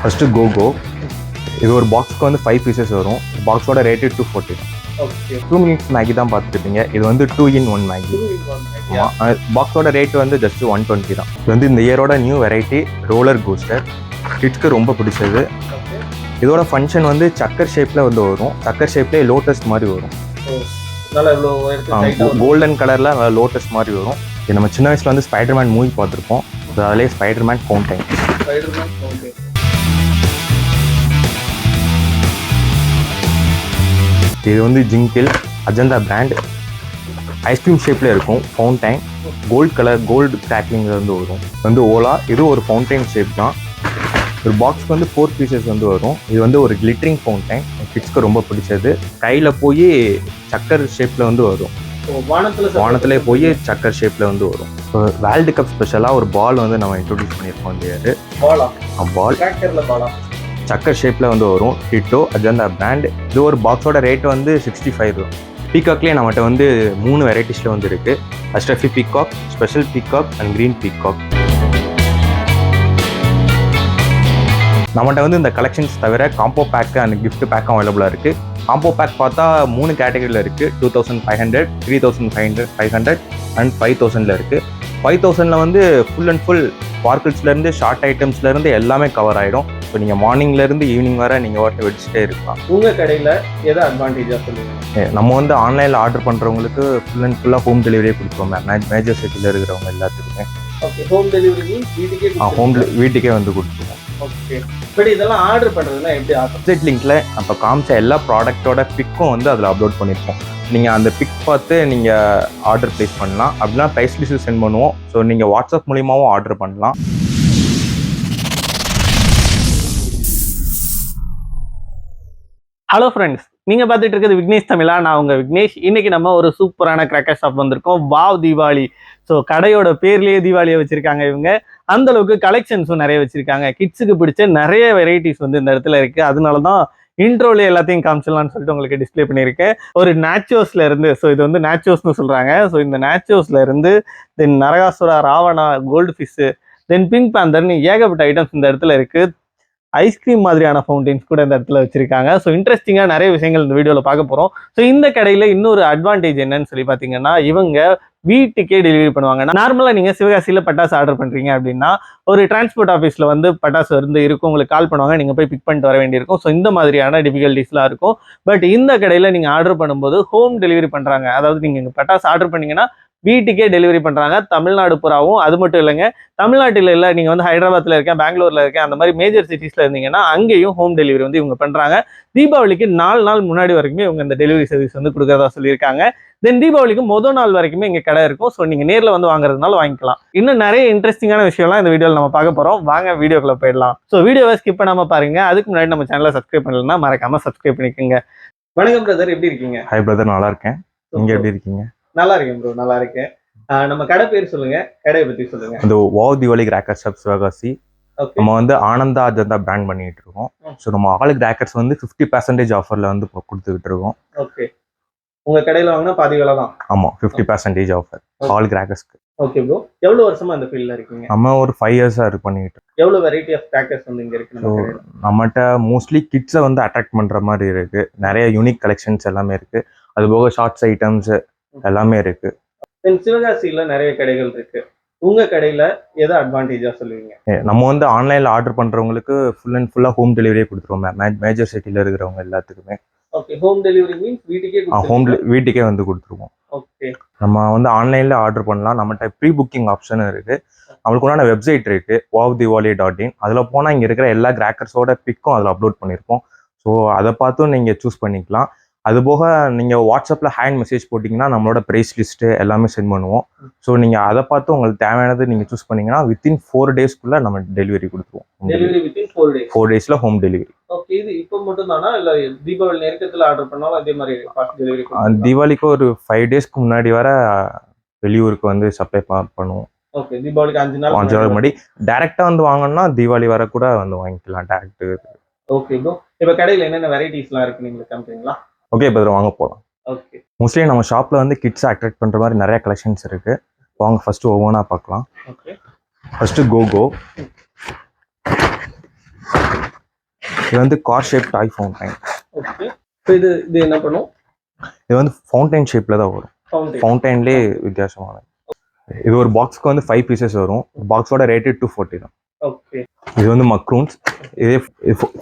First go. இது ஒரு பாக்ஸ்க்கு வந்து 5 pieces வரும். பாக்ஸோட ரேட் 240. ஓகே. 2 minutes மேகி தான் பார்த்துருப்பீங்க. இது வந்து 2-in-1 மேகி. பாக்ஸோட ரேட் வந்து ஜஸ்ட் 120 தான். இது வந்து இந்த இயரோட நியூ வெரைட்டி ரோலர் கோஸ்டர். கிட்ஸ்க்கு ரொம்ப பிடிச்சது. இதோட ஃபங்க்ஷன் வந்து சக்கர் ஷேப்ல வந்து வரும். சக்கர் ஷேப்லேயே லோட்டஸ் மாதிரி வரும். கோல்டன் கலர்ல லோட்டஸ் மாதிரி வரும். இது நம்ம சின்ன வயசுல வந்து ஸ்பைடர்மேன் மூவி பார்த்துருப்போம். அதிலே ஸ்பைடர்மேன் ஃபவுண்டைன். இது வந்து ஜிங்கிள் அஜந்தா பிராண்ட். ஐஸ்கிரீம் ஷேப்ல இருக்கும். ஃபவுண்டைன் கோல்டு கிராக்லிங்ல வந்து வரும். வந்து ஓலா இது ஒரு ஃபவுண்டைன் ஷேப் தான். ஒரு பாக்ஸ்க்கு வந்து 4 pieces வந்து வரும். இது வந்து ஒரு கிளிட்டரிங் ஃபவுண்டைன். கிட்ஸ்க்கு ரொம்ப பிடிச்சது. கையில் போய் சக்கர் ஷேப்பில் வந்து வரும். வானத்திலே போய் சக்கர் ஷேப்பில் வந்து வரும். இப்போ வேர்ல்டு கப் ஸ்பெஷலாக ஒரு பால் வந்து நம்ம இன்ட்ரோடியூஸ் பண்ணியிருக்கோம். இந்த பால் சக்கர் ஷேப்பில் வந்து வரும். Ditto Ajanta brand. இது ஒரு பாக்ஸோட ரேட் வந்து 65 தான். பீகாக்லேயே நம்மகிட்ட வந்து 3 வெரைட்டிஸில் வந்து இருக்குது. அஸ்டஃபி peacock, special peacock and green peacock. நம்மகிட்ட வந்து இந்த கலெக்ஷன்ஸ் தவிர காம்போ பேக்கு அண்ட் கிஃப்ட் பேக்கும் அவைலபிளாக இருக்குது. காம்போ பேக் பார்த்தா 3 கேட்டகரியில் இருக்குது. 2500, 3500, 500 அண்ட் 5000 இருக்குது. 5000 வந்து ஃபுல் அண்ட் ஃபுல் ஸ்பார்க்கிள்ஸ்லேருந்து ஷார்ட் ஐட்டம்ஸ்லேருந்து எல்லாமே கவர் ஆகிடும். இப்போ நீங்கள் மார்னிங்லேருந்து ஈவினிங் வரை நீங்கள் வாட்டர் வச்சுட்டே இருக்கலாம். உங்கள் கடையில் எதை அட்வான்டேஜாக சொல்லுங்கள்? நம்ம வந்து ஆன்லைனில் ஆர்டர் பண்ணுறவங்களுக்கு ஃபுல் அண்ட் ஃபுல்லாக ஹோம் டெலிவரியே கொடுப்போம். மேஜர் சிட்டியில் இருக்கிறவங்க எல்லாத்துக்குமே ஹோம் டெலிவரி வீட்டுக்கே வந்து கொடுத்துருவோம். ஓகே. பட் இதெல்லாம் ஆர்டர் பண்ணுறதுனா எப்படி? வெப்சைட் லிங்க்கில் நம்ம காமிச்ச எல்லா ப்ராடக்ட்டோட பிக்கும் வந்து அதில் அப்லோட் பண்ணியிருப்போம். நீங்கள் அந்த பிக் பார்த்து நீங்கள் ஆர்டர் ப்ளேஸ் பண்ணலாம். அப்படின்னா ப்ரைஸ் லிஸ்ட்டு சென்ட் பண்ணுவோம். ஸோ நீங்கள் வாட்ஸ்அப் மூலியமாகவும் ஆர்டர் பண்ணலாம். ஹலோ ஃப்ரெண்ட்ஸ், நீங்கள் பார்த்துட்டு இருக்கிறது விக்னேஷ் தமிழா. நான் உங்கள் விக்னேஷ். இன்றைக்கி நம்ம ஒரு சூப்பரான கிராக்கர் ஷாப் வந்திருக்கோம். வாவ் தீபாவளி. ஸோ கடையோட பேர்லேயே தீபாவளியை வச்சுருக்காங்க இவங்க. அந்த அளவுக்கு கலெக்ஷன்ஸும் நிறைய வச்சுருக்காங்க. கிட்ஸுக்கு பிடிச்ச நிறைய வெரைட்டிஸ் வந்து இந்த இடத்துல இருக்குது. அதனால தான் இன்ட்ரோலே எல்லாத்தையும் காமிச்சிடலாம்னு சொல்லிட்டு உங்களுக்கு டிஸ்பிளே பண்ணியிருக்கேன். ஒரு நேச்சோஸ்ல இருந்து, ஸோ இது வந்து நேச்சோஸ்னு சொல்கிறாங்க. ஸோ இந்த நேச்சோஸ்ல இருந்து then Narakasura, Ravana, gold fish, then pink பேந்தர்னு ஏகப்பட்ட ஐட்டம்ஸ் இந்த இடத்துல இருக்குது. ஐஸ்கிரீம் மாதிரியான ஃபவுண்டைன்ஸ் கூட இந்த இடத்துல வச்சிருக்காங்க. ஸோ இன்ட்ரெஸ்டிங்காக நிறைய விஷயங்கள் இந்த வீடியோவில் பார்க்க போகிறோம். ஸோ இந்த கடையில் இன்னொரு அட்வான்டேஜ் என்னன்னு சொல்லி பார்த்தீங்கன்னா, இவங்க வீட்டுக்கே டெலிவரி பண்ணுவாங்க. நார்மலாக நீங்கள் சிவகாசியில் பட்டாசு ஆர்டர் பண்ணுறீங்க அப்படின்னா ஒரு டிரான்ஸ்போர்ட் ஆஃபீஸில் வந்து பட்டாசு வந்து இருக்கும், உங்களுக்கு கால் பண்ணுவாங்க, நீங்கள் போய் பிக் பண்ணிட்டு வர வேண்டியிருக்கும். ஸோ இந்த மாதிரியான டிஃபிகல்ட்டிஸ்லாம் இருக்கும். பட் இந்த கடையில் நீங்கள் ஆர்டர் பண்ணும்போது ஹோம் டெலிவரி பண்ணுறாங்க. அதாவது நீங்கள் இங்கே பட்டாசு ஆர்டர் பண்ணிங்கன்னா வீட்டுக்கே டெலிவரி பண்ணுறாங்க. தமிழ்நாடு பூராவும். அது மட்டும் இல்லைங்க, தமிழ்நாட்டில் இல்லை, நீங்கள் வந்து ஹைதராபாத்தில் இருக்கேன், பெங்களூரில் இருக்கேன், அந்த மாதிரி மேஜர் சிட்டிஸில் இருந்தீங்கன்னா அங்கேயும் ஹோம் டெலிவரி வந்து இவங்க பண்ணுறாங்க. தீபாவளிக்கு 4 நாள் முன்னாடி வரைக்குமே இவங்க இந்த டெலிவரி சர்வீஸ் வந்து கொடுக்குறதா சொல்லியிருக்காங்க. தென் தீபாவளிக்கு முதல் நாள் வரைக்குமே இங்கே கடை இருக்கும். ஸோ நீங்கள் நேரில் வந்து வாங்குறதுனால வாங்கிக்கலாம். இன்னும் நிறைய இன்ட்ரெஸ்டிங்கான விஷயம்லாம் இந்த வீடியோவில் நம்ம பார்க்க போகிறோம். வாங்க வீடியோக்குள்ள போயிடலாம். ஸோ வீடியோவை ஸ்கிப் பண்ணாமல் பாருங்க. அதுக்கு முன்னாடி நம்ம சேனலை சப்ஸ்கிரைப் பண்ணலன்னா மறக்காம சப்ஸ்கிரைப் பண்ணிக்கோங்க. வணக்கம் பிரதர், எப்படி இருக்கீங்க? ஹை பிரதர், நல்லா இருக்கேன். நீங்கள் எப்படி இருக்கீங்க? நல்லா இருக்கேன் ப்ரோ, நல்லா இருக்கேன். நம்ம கடை பேர் சொல்லுங்க, கடையை பற்றி சொல்லுங்க. இந்த வாவ் திவாலி கிராக்கர்ஸ் சிவகாசி. நம்ம வந்து ஆனந்தா அஜந்தா பிராண்ட் பண்ணிட்டு இருக்கோம். ஸோ நம்ம ஆல் கிராக்கர்ஸ் வந்து 50% ஆஃபர்ல வந்து கொடுத்துக்கிட்டு இருக்கோம். ஓகே. உங்க கடையில வாங்கினா பாதி விலை தான்? ஆமா, 50% ஆஃபர் ஆல் கிராக்கர்ஸ்க்கு. ஓகே ப்ரோ, எவ்வளவு வருஷமா இந்த ஃபீல்ட்ல இருக்கீங்க? நம்ம ஒரு 5 இயர்ஸா இருக்கு பண்ணிட்டு. எவ்வளவு வெரைட்டி ஆஃப் கிராக்கர்ஸ் வந்து இங்க இருக்கு? நம்மகிட்ட மோஸ்ட்லி கிட்ஸை வந்து அட்ராக்ட் பண்ற மாதிரி இருக்கு. நிறைய யூனிக் கலெக்ஷன்ஸ் எல்லாமே இருக்கு. அது போக ஷார்ட்ஸ் ஐட்டம்ஸ் எல்லாமே இருக்கு. சிவகாசியில நிறைய கடைகள் இருக்கு. உங்க கடையில எதை அட்வான்டேஜா சொல்லுவீங்க? நம்ம வந்து ஆன்லைன்ல ஆர்டர் பண்றவங்களுக்கு ஃபுல் அண்ட் ஃபுல்லா ஹோம் டெலிவரியே கொடுத்துருவோம். மேஜர் சிட்டில இருக்கிறவங்க எல்லாத்துக்குமே. ஓகே. ஹோம் டெலிவரி மீன்ஸ் வீட்டுக்கே வந்து கொடுத்துருவோம். ஓகே. நம்ம வந்து ஆன்லைன்ல ஆர்டர் பண்ணலாம். நம்மகிட்ட ப்ரீ புக்கிங் ஆப்ஷனும் இருக்கு. அவங்களுக்கு உண்டான வெப்சைட் இருக்கு, wavdiwali.in. அதுல போனா இங்க இருக்கிற எல்லா கிராக்கர்ஸோட பிக்கும் அதுல அப்லோட் பண்ணிருப்போம். ஸோ அதை பார்த்தும் நீங்க சூஸ் பண்ணிக்கலாம். அது போக நீங்கள் வாட்ஸ்அப்பில் ஹேண்ட் மெசேஜ் போட்டிங்கன்னா நம்மளோட ப்ரைஸ் லிஸ்ட்டு எல்லாமே சென்ட் பண்ணுவோம். ஸோ நீங்கள் அதை பார்த்து உங்களுக்கு தேவையானது நீங்கள் சூஸ் பண்ணிங்கன்னா வித்தின் 4 daysக்குள்ளே நம்ம டெலிவரி கொடுத்துருவோம். 4 daysல ஹோம் டெலிவரி. ஓகே. இது இப்போ மட்டும் தானா இல்லை தீபாவளி நெருக்கத்தில் ஆர்டர் பண்ணாலும் அதே மாதிரி ஃபாஸ்ட் டெலிவரி? தீபாவளிக்கு ஒரு 5 daysக்கு முன்னாடி வர வெளியூருக்கு வந்து சப்ளை பண்ணுவோம். ஓகே. தீபாவளிக்கு 5 நாள் முன்னாடி டேரெக்டாக வந்து வாங்கணும்னா தீபாவளி வர கூட வந்து வாங்கிக்கலாம் டேரெக்ட். ஓகே ப்ரோ, இப்போ கடையில் என்னென்ன வெரைட்டிஸ்லாம் இருக்குது நீங்கள் காமிக்கிறீங்களா? ஓகே பிரதர், வாங்க போகலாம். ஓகே. மோஸ்ட்லி நம்ம ஷாப்பில் வந்து கிட்ஸை அட்ராக்ட் பண்ணுற மாதிரி நிறைய கலெக்ஷன்ஸ் இருக்குது. வாங்க ஃபஸ்ட்டு ஒவ்வொன்றா பார்க்கலாம். ஓகே. ஃபஸ்ட்டு கோ. இது வந்து கார் ஷேப் டாய் ஃபவுண்டைன். ஓகே. ஸோ இது என்ன பண்ணும்? இது வந்து ஃபவுண்டைன் ஷேப்ல தான் வரும். ஃபவுண்டைன்லேயே வித்தியாசமானது. இது ஒரு பாக்ஸ்க்கு வந்து 5 பீசஸ் வரும். பாக்ஸோட ரேட்டு 240 தான். ஓகே. இது வந்து மக்ரூன்ஸ். இதே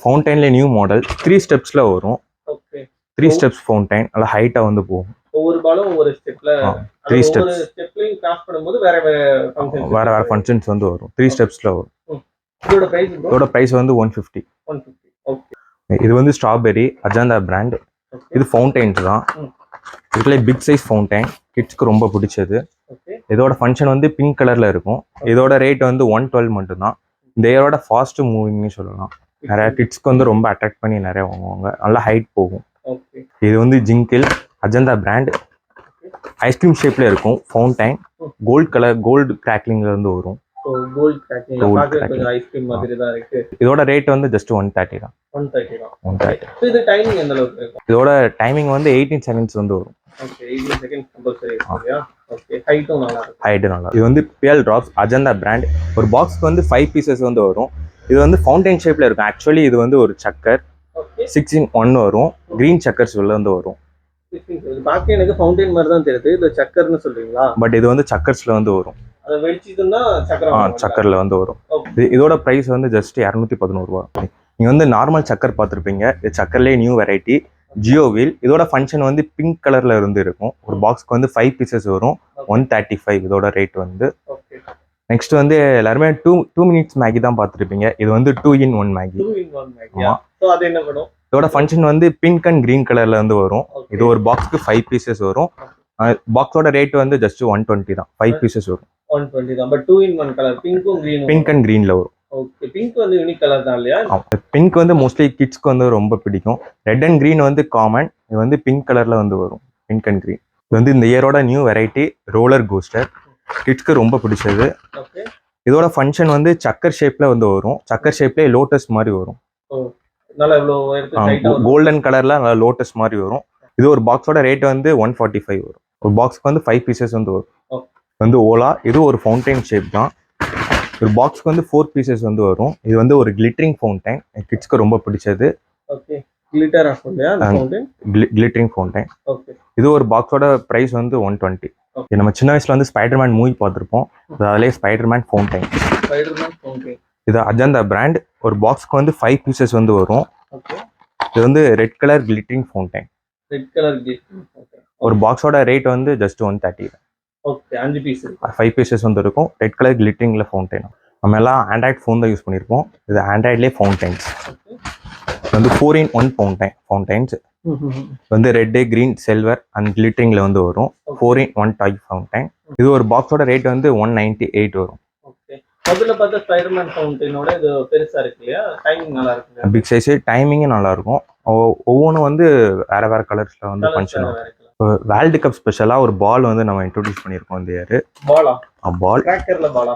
ஃபவுண்டைன்ல நியூ மாடல் 3 ஸ்டெப்ஸ்ல வரும். ஓகே. 3 ஸ்டெப்ஸ் ஃபவுண்டைன் நல்லா ஹைட்டா வந்து போகும். ஒவ்வொரு பாலும் ஒவ்வொரு ஸ்டெப்ல 3 ஸ்டெப்ஸ். ஒவ்வொரு ஸ்டெப்லயும் கிராஸ் பண்ணும்போது வேற ஃபங்க்ஷன்ஸ் வந்து வரும். 3 ஸ்டெப்ஸ்ல வரும். இதோட பிரைஸ் ப்ரோ? இதோட பிரைஸ் வந்து 150. 150. ஓகே. இது வந்து ஸ்ட்ராபெரி அஜந்தா பிராண்ட். இது ஃபவுண்டைன்ஸ் தான். இதுல பிக் சைஸ் ஃபவுண்டைன் கிட்ஸ்க்கு ரொம்ப பிடிச்சது. இதோட ஃபங்க்ஷன் வந்து பிங்க் கலர்ல இருக்கும். இதோட ரேட் வந்து 112 மட்டும்தான். இந்த இயரோட ஃபாஸ்ட் மூவிங்னு சொல்லலாம். நிறைய கிட்ஸ்க்கு வந்து ரொம்ப அட்ராக்ட் பண்ணி நிறைய வாங்குவாங்க. நல்லா ஹைட் போகும். இது வந்து ஜிங்கிள் அஜந்தா பிராண்ட். ஐஸ்கிரீம் ஷேப்ல இருக்கும். ஃபவுண்டைன் கோல்டு கிராக்லிங்ல இருந்து வரும். இதோட ரேட் வந்து ஜஸ்ட் 130 தான். 130. இது டைமிங் எந்த அளவுக்கு இருக்கும்? இதோட டைமிங் வந்து 18 செகண்ட்ஸ் வந்து வரும். ஓகே. 18 செகண்ட்ஸ் கம்பல்சரி இருக்குயா? ஓகே. ஹைட்டும் நல்லா இருக்கும். ஹைட் நல்லா. இது வந்து பியல் டிராப்ஸ் அஜந்தா பிராண்ட். ஒரு பாக்ஸ்க்கு வந்து 5 பீசஸ் வந்து வரும். இது வந்து ஃபவுண்டைன் ஷேப்ல இருக்கும். ஆக்சுவலி இது வந்து ஒரு சக்கர். 6-in-1 வரும். கிரீன் சக்கர்ஸ் உள்ள வந்து வரும். இது பார்க்க எனக்கு ஃபவுண்டைன் மாதிரி தான் தெரியுது. இது சக்கர்னு சொல்றீங்களா? பட் இது வந்து சக்கர்ஸ்ல வந்து வரும். அத வெடிச்சிதுன்னா சக்கர்ல வந்து வரும். இதோட பிரைஸ் வந்து ஜஸ்ட் 211 ரூபாய். நீங்க வந்து நார்மல் சக்கர் பார்த்துருப்பீங்க. இது சக்கர்லேயே நியூ வெரைட்டி ஜியோ வீல். இதோட ஃபங்க்ஷன் வந்து பிங்க் கலர்ல இருந்து இருக்கும். ஒரு பாக்ஸ்க்கு வந்து 5 பீசஸ் வரும். 135 இதோட ரேட் வந்து. நெக்ஸ்ட் வந்து எல்லாருமே 2 மினிட்ஸ் மேகி தான் பார்த்துருப்பீங்க. இது வந்து 2-in-1 மேகி. அது என்ன பண்ணும்? இதோட ஃபங்க்ஷன் வந்து பிங்க் அண்ட் கிரீன் கலர்ல வந்து வரும். இது ஒரு பாக்ஸ்க்கு 5 பீசஸ் வரும். பாக்ஸோட ரேட் வந்து ஜஸ்ட் 120 தான். 5 பீசஸ் வரும். 120 தான். பட் 2-in-1 கலர் பிங்க்கும் கிரீனும். பிங்க் அண்ட் கிரீன்ல வரும். ஓகே. பிங்க் வந்து யூனிக் கலர் தான் இல்லையா? பிங்க் வந்து மோஸ்ட்லி கிட்ஸ்க்கு வந்து ரொம்ப பிடிக்கும். ரெட் அண்ட் கிரீன் வந்து காமன். இது வந்து பிங்க் கலர்ல வந்து வரும். Pink and green. இது வந்து இந்த இயரோட நியூ வெரைட்டி ரோலர் கோஸ்டர். கிட்ஸ்க்கு ரொம்ப பிடிச்சது. இதோட ஃபங்க்ஷன் வந்து சக்கர் ஷேப்ல வந்து வரும். சக்கர் ஷேப்ல லோட்டஸ் மாதிரி வரும். கோல்டன் கலர்ல லோட்டஸ் மாதிரி வரும். இது ஒரு பாக்ஸோட ரேட் வந்து 145 வரும். ஒரு பாக்ஸ்க்கு வந்து 5 பீசஸ் வந்து வரும். வந்து ஓலா. இது ஒரு ஃபவுண்டைன் ஷேப் தான். ஒரு பாக்ஸ்க்கு வந்து 4 பீசஸ் வந்து வரும். இது வந்து ஒரு கிளிட்டரிங் ஃபவுண்டைன். கிட்ஸ்க்கு ரொம்ப பிடிச்சது. ஓகே. கிளிட்டர் ஆஃப்லையா அந்த ஃபவுண்டைன்? Glittering fountain. ஓகே. இது ஒரு பாக்ஸோட பிரைஸ் வந்து 120. நம்ம சின்ன வயசுல வந்து ஸ்பைடர்மேன் மூவி பார்த்துருப்போம். அதுலேயே ஸ்பைடர்மேன் ஃபவுண்டைன். இது அஜந்தா பிராண்ட். ஒரு பாக்ஸ்க்கு வந்து 5 பீசஸ் வந்து வரும். இது வந்து ரெட் கலர் கிளிட்டரிங் ஃபவுண்டைன். ஒரு பாக்ஸோட ரேட் வந்து ஜஸ்ட் 130. ஓகே. 5 பீசஸ் வந்து இருக்கும். ரெட் கலர் கிளிட்டரிங்ல ஃபவுண்டைன். நம்ம எல்லாம் ஆண்ட்ராய்ட் ஃபோன் தான் யூஸ் பண்ணியிருப்போம். இது ஆண்ட்ராய்ட்லேயே ஃபவுண்டைன்ஸ். இது வந்து 4-in-1 ஃபவுண்டைன்ஸ். வந்து ரெட் கிரீன் சில்வர் அண்ட் கிளிட்டரிங்ல வந்து வரும். 4-in-1 டாய் ஃபவுண்டைன். இது ஒரு பாக்ஸோட ரேட் வந்து 198 வரும். முதல்ல பார்த்தா ஸ்பைடர்மேன் ஃபவுண்டைனோட இது பெருசா இருக்கு இல்லையா? டைமிங் நல்லா இருக்கு. பிக் சைஸ் டைமிங்கும் நல்லா இருக்கும். ஒவ்வொன்றும் வந்து வேற கலர்ஸ்ல வந்து ஃபங்க்ஷன். வேர்ல்டு கப் ஸ்பெஷலா ஒரு பால் வந்து நம்ம இன்ட்ரோடியூஸ் பண்ணியிருக்கோம் இந்த இயர். பால் கிராக்கர்ல பாலா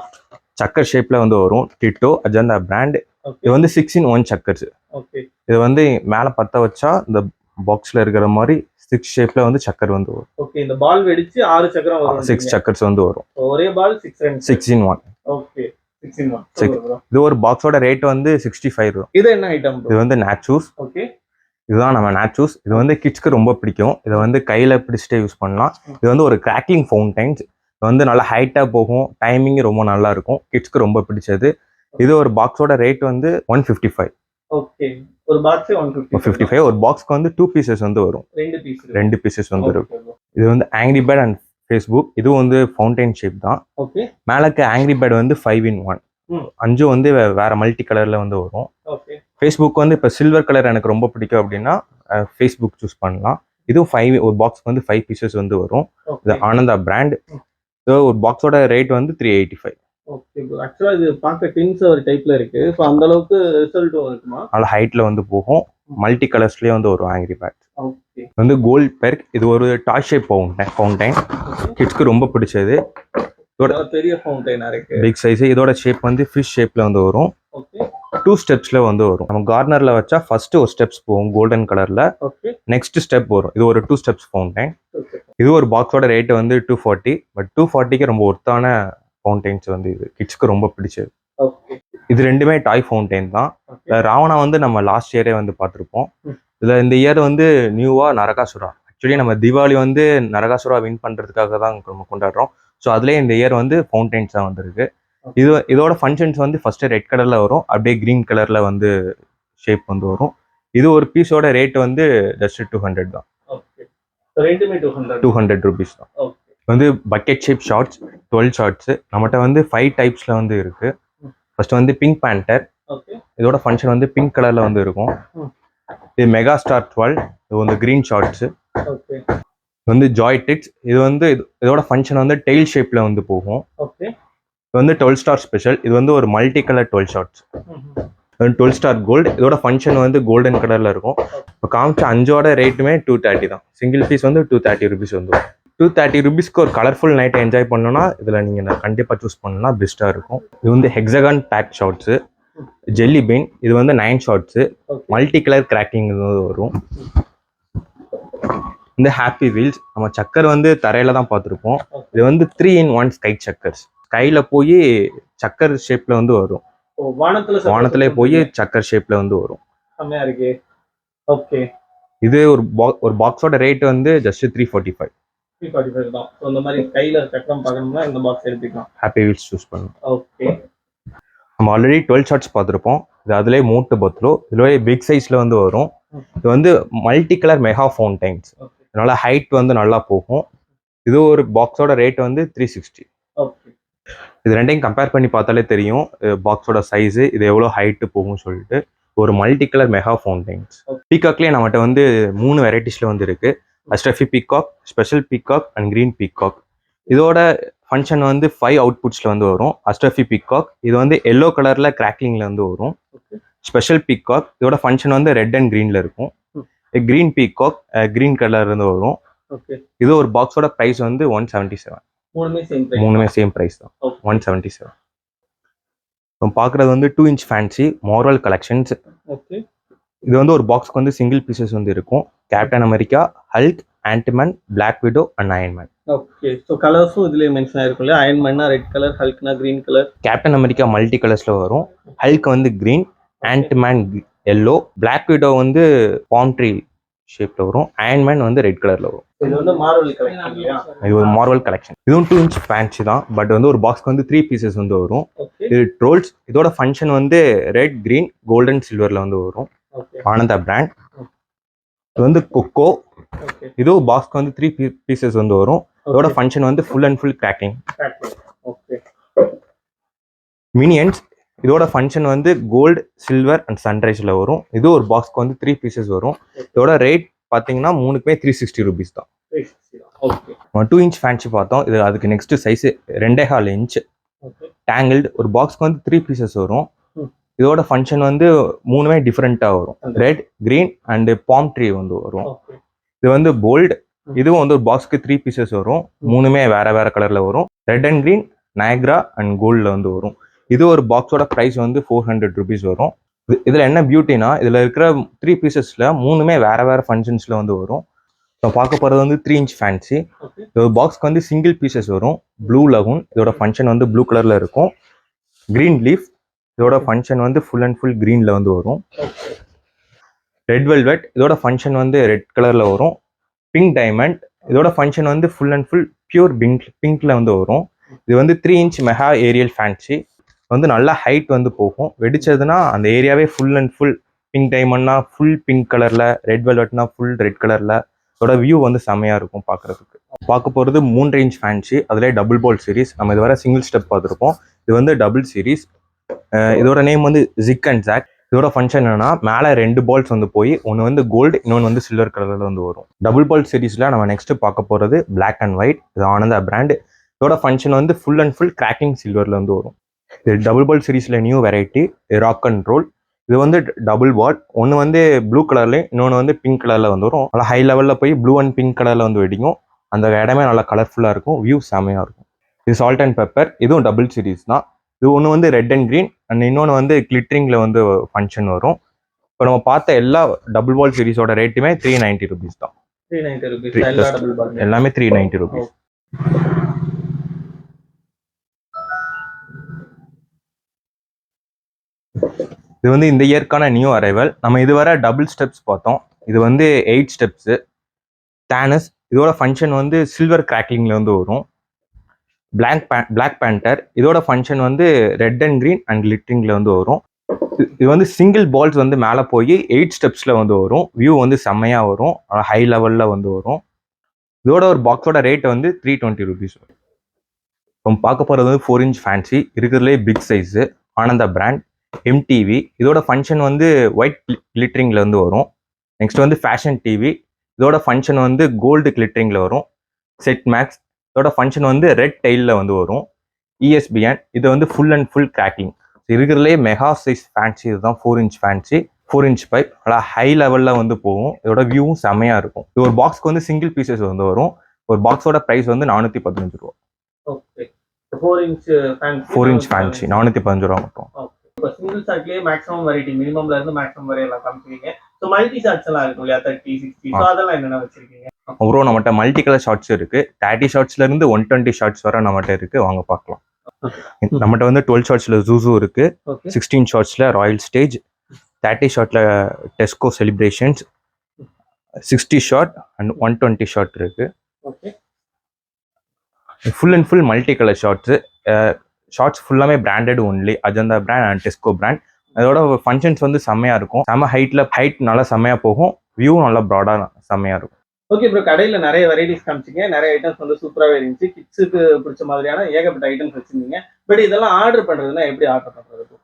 சக்கர் ஷேப்ல வந்து வரும். Ditto Ajanta brand. இது வந்து 6-in-1 சக்கர்ஸ். ஓகே. இது வந்து மேல பத்த வச்சா இந்த பாக்ஸ்ல இருக்கிற மாதிரி 6 ஷேப்ல வந்து சக்கர் வந்து வரும். ஓகே. இந்த பால் வெடிச்சு 6 சக்கரம் வரும். 6 சக்கர்ஸ் வந்து வரும். ஒரே பால் 6-in-1. ஓகே. 6-in-1. இது ஒரு பாக்ஸோட ரேட் வந்து 65 வரும். இது என்ன ஐட்டம்? இது வந்து நாச்சூஸ். ஓகே. இதுதான் நம்ம நாச்சூஸ். இது வந்து கிட்ஸ்க்கு ரொம்ப பிடிக்கும். இதை வந்து கையில பிடிச்சிட்டே யூஸ் பண்ணலாம். இது வந்து ஒரு கிராக்லிங் ஃபவுண்டைன்ஸ். இது வந்து நல்லா ஹைட்டா போகும். டைமிங் ரொம்ப நல்லா இருக்கும். கிட்ஸ்க்கு ரொம்ப பிடிச்சது. இது ஒரு பாக்ஸோட ரேட் வந்து 155. ஓகே. ஒரு பாக்ஸ் 155. ஒரு பாக்ஸ்க்கு வந்து 2 பீசஸ் வந்து வரும். 2 பீசஸ் வந்து இருக்கும். இது வந்து ஆங்கிரி பேர்ட் அண்ட் ஃபேஸ்புக். இது வந்து ஃபவுண்டைன் ஷேப் தான். ஓகே. மேலக்கு ஆங்கிரி பேர்ட் வந்து 5-in-1. 5 வந்து வேற மல்டி கலர்ல வந்து வரும். ஓகே. ஃபேஸ்புக் வந்து இப்போ சில்வர் கலர் எனக்கு ரொம்ப பிடிக்கும் அப்படின்னா ஃபேஸ்புக் சூஸ் பண்ணலாம். இதுவும் 5 ஒரு பாக்ஸ்க்கு வந்து 5 பீசஸ் வந்து வரும். இது ஆனந்தா பிராண்ட். ஒரு பாக்ஸோட ரேட் வந்து 385. ஓகே. ஆக்சுவலா இது பார்க்க டின்ஸ் ஒரு டைப்ல இருக்கு. சோ அந்த அளவுக்கு ரிசல்ட்டும் இருக்குமா? நல்ல ஹைட்ல வந்து போகும். மல்டி கலர்ஸ்லயே வந்து ஒரு ஆங்கிரி பேட். ஓகே. வந்து கோல்ட் பெர்க். இது ஒரு டாய் ஷேப் ஃபவுண்டைன். கிட்ஸ்க்கு ரொம்ப பிடிச்சது. இதோட பெரிய ஃபவுண்டைனா இருக்கு. Big size. இதோட ஷேப் வந்து ஃபிஷ் ஷேப்ல வந்து வரும். ஓகே. 2 ஸ்டெப்ஸ்ல வந்து வரும். நம்ம கார்னர்ல வச்சா ஃபர்ஸ்ட் ஒரு ஸ்டெப்ஸ் போகும் கோல்டன் கலர்ல. ஓகே. நெக்ஸ்ட் ஸ்டெப் வரும். இது ஒரு 2 ஸ்டெப்ஸ் ஃபவுண்டைன். இது ஒரு பாக்ஸோட ரேட் வந்து 240. பட் 240க்கு ரொம்ப ஒர்த்தான ஃபவுண்டைன்ஸ் வந்து இது கிட்ஸ்க்கு ரொம்ப பிடிச்சது. ஓகே. இது ரெண்டுமே டாய் ஃபவுண்டைன் தான். ராவணா வந்து நம்ம லாஸ்ட் இயரே வந்து பார்த்துருப்போம். இதில் இந்த இயர் வந்து நியூவாக நரகாசுரா. ஆக்சுவலி நம்ம தீபாவளி வந்து நரகாசுரா வின் பண்ணுறதுக்காக தான் நம்ம கொண்டாடுறோம். ஸோ அதுலேயே இந்த இயர் வந்து ஃபவுண்டைன்ஸ் தான் வந்திருக்கு. இதோட ஃபங்க்ஷன்ஸ் வந்து ஃபர்ஸ்ட் ரெட் கலரில் வரும், அப்படியே க்ரீன் கலரில் வந்து ஷேப் வந்து வரும். இது ஒரு பீஸோட ரேட் வந்து ஜஸ்ட் 200 தான். 200 rupees தான். வந்து பக்கெட் ஷேப் ஷார்ட்ஸ் 12 ஷார்ட்ஸ் நம்மகிட்ட வந்து 5 டைப்ஸ்ல வந்து இருக்கு. ஃபர்ஸ்ட் வந்து பிங்க் பேண்டர். இதோட ஃபங்க்ஷன் வந்து பிங்க் கலர்ல வந்து இருக்கும். இது மெகா ஸ்டார் 12. இது வந்து கிரீன் ஷார்ட்ஸ். இது வந்து ஜாய் டிக்ஸ். இது வந்து இதோட ஃபங்க்ஷன் வந்து டெயில் ஷேப்ல வந்து போகும். இது வந்து 12 ஸ்டார் ஸ்பெஷல். இது வந்து ஒரு multi colour 12 shots. 12 star gold. இதோட ஃபங்க்ஷன் வந்து கோல்டன் கலர்ல இருக்கும். இப்போ காமிச்ச 5ஓட ரேட்டுமே 230 தான். சிங்கிள் பீஸ் வந்து 230 rupees வந்து 230 rupeesக்கு ஒரு கலர்ஃபுல் நைட்டை என்ஜாய் பண்ணணும்னா இதில் நீங்கள் கண்டிப்பாக சூஸ் பண்ணணும்னா பெஸ்ட்டாக இருக்கும். இது வந்து hexagon pack shots, jelly bean. இது வந்து 9 ஷார்ட்ஸு, மல்டி கலர் கிராக்கிங் வரும். இந்த ஹாப்பி வீல்ஸ் நம்ம சக்கர் வந்து தரையில தான் பார்த்துருப்போம். இது வந்து 3-in-1 ஸ்கை சக்கர்ஸ். ஸ்கைல போய் சக்கர் ஷேப்ல வந்து வரும். வானத்துல போய் சக்கர் ஷேப்ல வந்து வரும். இது ஒரு பாக்ஸோட ரேட் வந்து ஜஸ்ட் 345. 345 தான். ஸோ இந்த மாதிரி கையில் சக்கரம் பார்க்கணும்னா இந்த பாக்ஸ் எடுத்துக்கலாம். ஹாப்பி வீல்ஸ் சூஸ் பண்ணணும். ஓகே. நம்ம ஆல்ரெடி 12 ஷார்ட்ஸ் பார்த்துருப்போம். இது அதுலேயே மூட்டு பத்ரோ. இதுலேயே பிக் சைஸில் வந்து வரும். இது வந்து மல்டி கலர் மெகா ஃபவுண்டைன்ஸ். அதனால ஹைட் வந்து நல்லா போகும். இது ஒரு பாக்ஸோட ரேட் வந்து 360. ஓகே. இது ரெண்டையும் கம்பேர் பண்ணி பார்த்தாலே தெரியும் பாக்ஸோட சைஸு, இது எவ்வளோ ஹைட்டு போகும்னு சொல்லிட்டு. ஒரு மல்டி கலர் மெகா ஃபவுண்டைன்ஸ். பீகாக்லேயே நம்மகிட்ட வந்து 3 வெரைட்டிஸில் வந்து இருக்குது. அஸ்டஃபி peacock, special peacock and green peacock. இதோட ஃபங்க்ஷன் வந்து 5 அவுட்புட்ஸில் வந்து வரும். அஸ்டஃபி பீகாக் இது வந்து எல்லோ கலரில் கிராக்லிங்கில் வந்து வரும். ஸ்பெஷல் பீகாக் இதோட ஃபங்க்ஷன் வந்து ரெட் அண்ட் க்ரீனில் இருக்கும். கிரீன் பீகாக் கிரீன் கலர் இருந்து வரும். இது ஒரு பாக்ஸோட ப்ரைஸ் வந்து 177. மூணுமே சேம் ப்ரைஸ் தான், 177. பார்க்குறது வந்து 2-inch ஃபேன்சி மார்வல் கலெக்ஷன்ஸ். இது வந்து ஒரு பாக்ஸ்க்கு வந்து சிங்கிள் பீசஸ் வந்து இருக்கும். Captain America, Hulk, ஆன்ட்மேன், black widow and Iron Man. Okay. So கலர்ஸும் இதுலேயே மென்ஷன் ஆயிருக்கும் இல்லையா? அயன்மேன்னா red colour, ஹல்க்னா green colour. Captain America multi கலர்ஸில் வரும். ஹல்க் வந்து கிரீன், ஆன்ட்மேன் எல்லோ, பிளாக் விடோ வந்து பாம் ட்ரீ ஷேப்ல வரும். அயன்மேன் வந்து ரெட் கலர்ல வரும். இது வந்து மார்வல் கலெக்ஷன் இல்லையா? இது ஒரு மார்வல் கலெக்ஷன். இதுவும் 2-inch ஃபேன்சி தான். பட் வந்து ஒரு பாக்ஸ்க்கு வந்து 3 பீசஸ் வந்து வரும். இது ட்ரோல்ஸ். இதோட ஃபங்க்ஷன் வந்து ரெட், கிரீன், கோல்டன், சில்வர்ல வந்து வரும். ஆனந்தா பிராண்ட். இது வந்து கொக்கோ. இதுவும் பாக்ஸ்க்கு வந்து 3 பீசஸ் வந்து வரும். இதோட ஃபங்க்ஷன் வந்து full and full cracking. Minions. இதோட ஃபங்க்ஷன் வந்து கோல்டு, சில்வர் அண்ட் சன்ரைஸ்ல வரும். இது ஒரு பாக்ஸ்க்கு வந்து 3 பீசஸ் வரும். இதோட ரேட் பார்த்தீங்கன்னா 3க்குமே 360 rupees தான். 2-inch ஃபேன்சி பார்த்தோம். இது அதுக்கு நெக்ஸ்ட் சைஸ் 2.25 inch டேங்கிள்டு. ஒரு பாக்ஸ்க்கு வந்து 3 பீசஸ் வரும். இதோட ஃபங்க்ஷன் வந்து 3மே டிஃப்ரெண்ட்டாக வரும். Red, green and bomb tree வந்து வரும். இது வந்து போல்டு. இதுவும் வந்து ஒரு பாக்ஸ்க்கு 3 பீசஸ் வரும். 3மே வேற வேற கலர்ல வரும். Red and green, Niagara and கோல்டில் வந்து வரும். இது ஒரு பாக்ஸோட ப்ரைஸ் வந்து 400 rupees வரும். இதில் என்ன பியூட்டினா இதில் இருக்கிற 3 பீசஸில் 3மே வேற வேற ஃபங்க்ஷன்ஸில் வந்து வரும். இப்போ பார்க்க போகிறது வந்து 3-inch ஃபேன்சி. இதோட பாக்ஸ்க்கு வந்து சிங்கிள் பீசஸ் வரும். Blue lagoon. இதோட ஃபங்க்ஷன் வந்து ப்ளூ கலரில் இருக்கும். Green leaf. இதோட ஃபங்க்ஷன் வந்து ஃபுல் அண்ட் ஃபுல் கிரீனில் வந்து வரும். Red velvet. இதோட ஃபங்க்ஷன் வந்து ரெட் கலரில் வரும். Pink diamond. இதோட ஃபங்க்ஷன் வந்து ஃபுல் அண்ட் ஃபுல் பியூர் பிங்க்ல வந்து வரும். இது வந்து 3-inch மெகா ஏரியல் ஃபேன்சி. வந்து நல்லா ஹைட் வந்து போகும். வெடிச்சதுன்னா அந்த ஏரியாவே ஃபுல் அண்ட் ஃபுல் பிங்க் டைமண்ட்னா ஃபுல் பிங்க் கலர்ல, ரெட் வெல்வெட்னா ஃபுல் ரெட் கலர்ல. இதோட வியூ வந்து செம்மையா இருக்கும் பார்க்கறதுக்கு. பார்க்க போகிறது 3.5 inch ஃபேன்சி. அதிலே டபுள் பால் சீரிஸ். நம்ம இது வரை சிங்கிள் ஸ்டெப் பார்த்துருப்போம். இது வந்து டபுள் சீரிஸ். இதோட நேம் வந்து ஜிக் அண்ட் ஜாக். இதோட ஃபங்க்ஷன் என்னன்னா மேலே 2 பால்ஸ் வந்து போய் ஒன்று வந்து கோல்டு, இன்னொன்று வந்து சில்வர் கலர்ல வந்து வரும். டபுள் பால் சீரிஸ்ல நம்ம நெக்ஸ்ட் பார்க்க போகிறது பிளாக் அண்ட் ஒயிட். இது ஆனந்தா பிராண்ட். இதோட ஃபங்க்ஷன் வந்து ஃபுல் அண்ட் ஃபுல் கிராக்கிங் சில்வர்ல வந்து வரும். இது டபுள் பால் சீரீஸில் new variety rock and roll. இது வந்து டபுள் பால். ஒன்று வந்து ப்ளூ கலர்லேயும் இன்னொன்று வந்து பிங்க் கலரில் வந்து வரும். நல்லா ஹை லெவலில் போய் ப்ளூ அண்ட் பிங்க் கலரில் வந்து வெடிக்கும். அந்த இடமே நல்லா கலர்ஃபுல்லாக இருக்கும். வியூ செமையாக இருக்கும். இது சால்ட் அண்ட் பெப்பர். இதுவும் டபுள் சீரீஸ் தான். இது ஒன்று வந்து ரெட் அண்ட் க்ரீன் அண்ட் இன்னொன்று வந்து கிளிட்டரிங்கில் வந்து ஃபங்க்ஷன் வரும். இப்போ நம்ம பார்த்த எல்லா டபுள் பால் சீரீஸோட ரேட்டுமே 390 rupees தான். 390 rupees. எல்லாமே 390 rupees. இது வந்து இந்த இயர்க்கான நியூ அரைவல். நம்ம இதுவரை டபுள் ஸ்டெப்ஸ் பார்த்தோம். இது வந்து 8 ஸ்டெப்ஸு. டேனஸ் இதோட ஃபங்க்ஷன் வந்து சில்வர் கிராக்லிங்ல வந்து வரும். பிளாக் பேண்டர் இதோட ஃபங்க்ஷன் வந்து ரெட் அண்ட் கிரீன் அண்ட் கிளிட்டரிங்ல வந்து வரும். இது வந்து சிங்கிள் பால்ஸ் வந்து மேலே போய் 8 ஸ்டெப்ஸ்ல வந்து வரும். வியூ வந்து செம்மையா வரும், ஹை லெவல்ல வந்து வரும். இதோட ஒரு பாக்ஸோட ரேட் வந்து 320 rupees. நம்ம பார்க்க போகிறது வந்து 4 inch ஃபேன்சி, இருக்கிறதுலே big size, Ananda brand, MTV. இதோட ஃபங்க்ஷன் வந்து ஒயிட் கிளிட்டரிங்ல வந்து வரும். நெக்ஸ்ட் வந்து ஃபேஷன் டிவி, இதோட ஃபங்க்ஷன் வந்து கோல்டு கிளிட்டரிங்ல வரும். செட் மேக்ஸ் இதோட ஃபங்க்ஷன் வந்து ரெட் டைல்ல வந்து வரும். இஎஸ்பிஎன் இது வந்து ஃபுல் அண்ட் ஃபுல் கிராக்கிங். இருக்கிறதுலே மெகா சைஸ் ஃபேன்சி இதுதான் 4 inch ஃபேன்சி. 4 inch பைப் நல்லா ஹை லெவலில் வந்து போகும். இதோட வியூவும் செம்மையாக இருக்கும். இது ஒரு பாக்ஸ்க்கு வந்து சிங்கிள் பீசஸ் வந்து வரும். ஒரு பாக்ஸோட ப்ரைஸ் வந்து 415 ரூபா. ஓகே, 4 inch ஃபேன்சி 415 ரூபா மட்டும். இப்போ சிங்கிள் ஷாட்லயே மேக்ஸிமம் வெரைட்டி, மினிமம்ல இருந்து மேக்ஸிமம் வரை எல்லாம் காமிச்சிருக்கீங்க. ஸோ மல்டி ஷாட்ஸ் எல்லாம் இருக்கும் இல்லையா, 30, 60, ஸோ அதெல்லாம் என்னென்ன வச்சிருக்கீங்க? ப்ரோ நம்மகிட்ட மல்டி கலர் ஷார்ட்ஸ் இருக்கு. 30 ஷார்ட்ஸ்ல இருந்து 120 ஷார்ட்ஸ் வரை நம்மகிட்ட இருக்கு, வாங்க பார்க்கலாம். நம்மகிட்ட வந்து 12 ஷார்ட்ஸ்ல ஜூசு இருக்கு, 16 ஷார்ட்ஸ்ல ராயல் ஸ்டேஜ், 30 ஷார்ட்ல Tesco celebrations, 60 shot and 120 shot இருக்கு. Full and full multi colour shots ஃபுல்லாமே branded only, Ajanta brand and Tesco brand. அதோட ஃபங்க்ஷன்ஸ் வந்து செம்மையா இருக்கும். ஹைட் நல்லா செம்மையா போகும். வியூ நல்லா ப்ராடா செம்மையா இருக்கும். ஓகே ப்ரோ, கடையில் நிறைய வெரைட்டிஸ் காமிச்சிங்க, நிறைய ஐட்டம்ஸ் வந்து சூப்பராகவே இருந்துச்சு. கிட்ஸுக்கு பிடிச்ச மாதிரியான ஏகப்பட்ட ஐட்டம்ஸ் வச்சிருந்தீங்க. பட் இதெல்லாம் ஆர்டர் பண்ணுறதுன்னா எப்படி ஆர்டர் பண்ணுறது?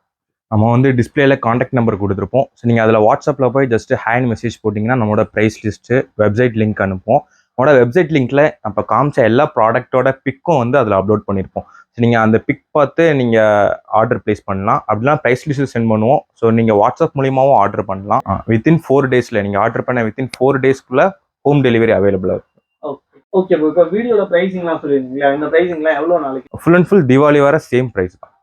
நம்ம வந்து டிஸ்பிளேல காண்டாக்ட் நம்பர் கொடுத்துருப்போம். ஸோ நீங்கள் அதில் வாட்ஸ்அப்பில் போய் ஜஸ்ட் ஹேண்ட் மெசேஜ் போட்டிங்கன்னா நம்மளோட ப்ரைஸ் லிஸ்ட்டு, வெப்சைட் லிங்க் அனுப்புவோம். நம்மளோட வெப்சைட் லிங்க்ல அப்போ காமிச்ச எல்லா ப்ராடக்ட்டோட பிக்கும் வந்து அதில் அப்லோட் பண்ணியிருப்போம். ஸோ நீங்கள் அந்த பிக் பார்த்து நீங்கள் ஆர்டர் பிளேஸ் பண்ணலாம். அப்படிலாம் ப்ரைஸ் லிஸ்ட்டு சென்ட் பண்ணுவோம். ஸோ நீங்கள் வாட்ஸ்அப் மூலியமாகவும் ஆர்டர் பண்ணலாம். வித்தின் 4 daysல நீங்கள் ஆர்டர் பண்ண வித்தின் 4 daysக்குள்ள ஹோம் டெலிவரி அவைலபிளாக இருக்கும். ஓகே ப்ரோ, இப்போ வீடியோட ப்ரைஸிங்லாம் சொல்லியிருந்தீங்களா? இந்த ப்ரைஸிங்லாம் எவ்வளோ நாளைக்கு? ஃபுல் அண்ட் ஃபுல் தீபாவளி வர சேம் ப்ரைஸ் தான்.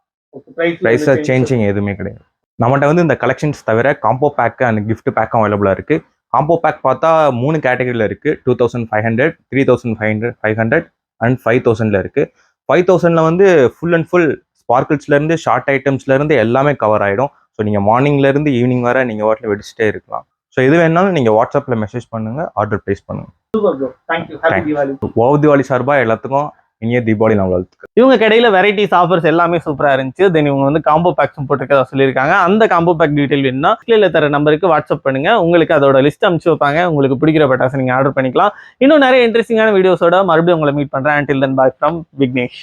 ப்ரைஸை சேஞ்சிங் எதுவுமே கிடையாது. நம்மகிட்ட வந்து இந்த கலெக்ஷன்ஸ் தவிர காம்போ பேக்கு அண்ட் கிஃப்ட் பேக்கும் அவைலபிளாக இருக்குது. காம்போ பேக் பார்த்தா 3 கேட்டகரியில் இருக்குது. 2500, 3500, 500 அண்ட் 5000ல இருக்குது. 5000ல வந்து ஃபுல் அண்ட் ஃபுல் ஸ்பார்க்கிள்ஸ்லேருந்து ஷார்ட் ஐட்டம்ஸ்லேருந்து எல்லாமே கவர் ஆகிடும். ஸோ நீங்கள் மார்னிங்லேருந்து ஈவினிங் வர நீங்கள் வாட்டில் வெடிச்சிட்டே இருக்கலாம். ஸோ எது வேணாலும் நீங்கள் வாட்ஸ்அப்பில் மெசேஜ் பண்ணுங்கள், ஆர்டர் ப்ளேஸ் பண்ணுங்கள். Super bro, thank you. Happy Deepavali. Deepavali சார்பாக எல்லாத்துக்கும் இனிய தீபாவளி நான் வாழ்த்துக்கள். இவங்க கடையில் வெரைட்டிஸ் ஆஃபர்ஸ் எல்லாமே சூப்பராக இருந்துச்சு. தென் இவங்க வந்து காம்போ பேக்ஸும் போட்டிருக்கதா சொல்லியிருக்காங்க. அந்த காம்போ பேக் டீட்டெயில் வேணும்னா கீழே தர நம்பருக்கு வாட்ஸ்அப் பண்ணுங்க, உங்களுக்கு அதோட லிஸ்ட் அனுப்பிச்சு வைப்பாங்க. உங்களுக்கு பிடிக்கிற பட்டாசு நீங்கள் ஆர்டர் பண்ணிக்கலாம். இன்னும் நிறைய இன்ட்ரெஸ்டிங்கான வீடியோஸோட மறுபடியும் உங்களை மீட் பண்ணுறேன். until then bye from Vignesh.